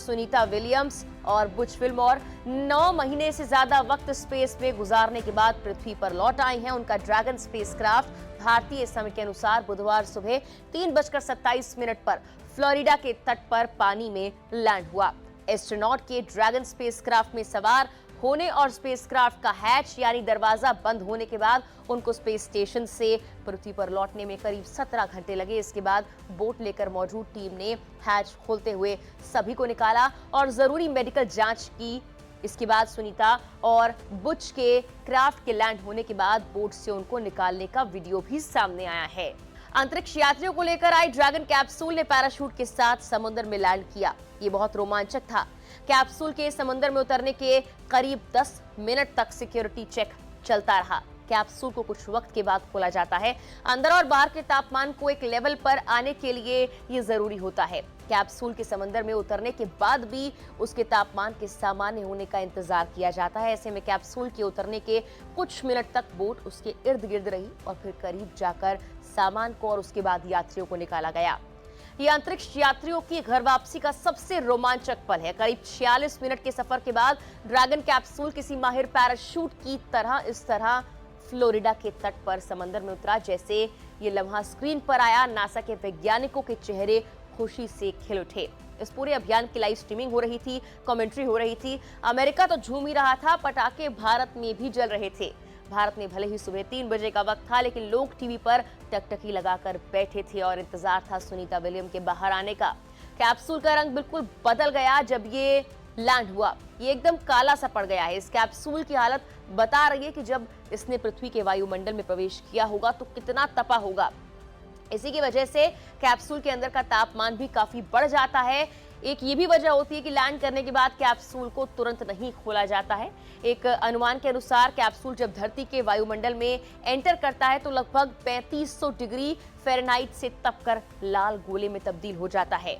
Sunita Williams और Butch Wilmore 9 महीने से ज्यादा वक्त स्पेस में गुजारने के बाद पृथ्वी पर लौट आई हैं। उनका ड्रैगन स्पेसक्राफ्ट भारतीय समय के अनुसार बुधवार सुबह 3:27 पर फ्लोरिडा के तट पर पानी में लैंड हुआ। एस्ट्रोनॉट के ड्रैगन स्पेसक्राफ्ट में सवार होने और स्पेसक्राफ्ट का हैच यानी दरवाजा बंद होने के बाद उनको स्पेस स्टेशन से पृथ्वी पर लौटने में करीब 17 घंटे लगे। इसके बाद बोट लेकर मौजूद टीम ने हैच खोलते हुए सभी को निकाला और जरूरी मेडिकल जांच की। इसके बाद सुनीता और बुच के क्राफ्ट के लैंड होने के बाद बोट से उनको निकालने का वीडियो भी सामने आया है। अंतरिक्ष यात्रियों को लेकर आई ड्रैगन कैप्सूल ने पैराशूट के साथ समुद्र में लैंड किया। ये बहुत रोमांचक था। कैप्सूल के समुद्र में उतरने के करीब 10 मिनट तक सिक्योरिटी चेक चलता रहा। कैप्सूल को कुछ वक्त के बाद खोला जाता है। अंदर और बाहर के तापमान को एक लेवल पर आने के लिए ये जरूरी होता है। कैप्सूल के समंदर में उतरने के बाद भी उसके तापमान के सामान्य होने का इंतजार किया जाता है। ऐसे में कैप्सूल के उतरने के कुछ मिनट तक बोट उसके इर्द गिर्द रही और फिर करीब जाकर सामान को और उसके बाद यात्रियों को निकाला गया। ये अंतरिक्ष यात्रियों की घर वापसी का सबसे रोमांचक पल है। करीब 46 मिनट के सफर के बाद ड्रैगन कैप्सूल किसी माहिर पैराशूट की तरह इस तरह फ्लोरिडा के तट पर समंदर में उतरा जैसे ये लम्हा स्क्रीन पर आया। नासा के वैज्ञानिकों के चेहरे खुशी से खिल उठे। इस पूरे अभियान की लाइव स्ट्रीमिंग हो रही थी, कमेंट्री हो रही थी। अमेरिका तो झूम ही रहा था, पटाखे भारत में भी जल रहे थे। भारत में भले ही सुबह 3 बजे का वक्त था, लेकिन लोग टीवी पर टकटकी लगाकर बैठे थे और इंतजार था सुनीता विलियम के बाहर आने का। कैप्सूल का रंग बिल्कुल बदल गया जब ये लैंड हुआ। ये एकदम काला सा पड़ गया है। इस कैप्सूल की हालत बता रही है कि जब इसने पृथ्वी के वायुमंडल में प्रवेश किया होगा तो कितना तपा होगा। इसी की वजह से कैप्सूल के अंदर का तापमान भी काफी बढ़ जाता है। एक ये भी वजह होती है कि लैंड करने के बाद कैप्सूल को तुरंत नहीं खोला जाता है। एक अनुमान के अनुसार कैप्सूल जब धरती के वायुमंडल में एंटर करता है तो लगभग 3500 डिग्री फ़ारेनहाइट से तपकर लाल गोले में तब्दील हो जाता है।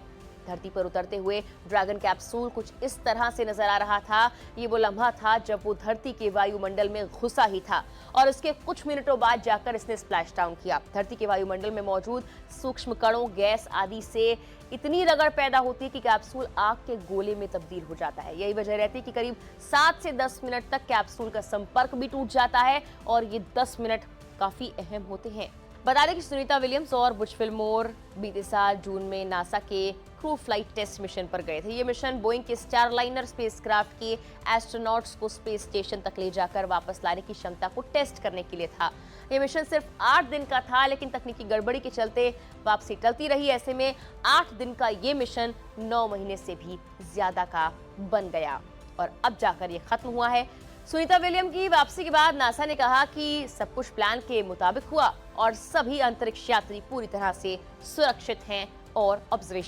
धरती पर उतरते हुए ड्रैगन कैप्सूल कुछ इस तरह से नजर आ रहा था। ये वो लम्हा था जब वो धरती के वायुमंडल में घुसा ही था और इसके कुछ मिनटों बाद जाकर इसने स्प्लैश डाउन किया। धरती के वायुमंडल में मौजूद सूक्ष्म कणों, गैस आदि से इतनी रगड़ पैदा होती है कि कैप्सूल आग के गोले में तब्दील हो जाता है। यही वजह रहती है कि करीब 7 से 10 मिनट तक कैप्सूल का संपर्क भी टूट जाता है और ये 10 मिनट काफी अहम होते हैं। बता दें कि सुनीता विलियम्स और बुच विल्मोर बीते साल जून में नासा के क्रू फ्लाइट टेस्ट मिशन पर गए थे। ये मिशन बोइंग के स्टारलाइनर स्पेसक्राफ्ट के एस्ट्रोनॉट्स को स्पेस स्टेशन तक ले जाकर वापस लाने की क्षमता को टेस्ट करने के लिए था। ये मिशन सिर्फ 8 दिन का था, लेकिन तकनीकी गड़बड़ी के चलते वापसी टलती रही। ऐसे में 8 दिन का ये मिशन 9 महीने से भी ज्यादा का बन गया और अब जाकर ये खत्म हुआ है। सुनीता विलियम की वापसी के बाद नासा ने कहा कि सब कुछ प्लान के मुताबिक हुआ और सभी अंतरिक्ष यात्री पूरी तरह से सुरक्षित हैं और ऑब्जर्वेशन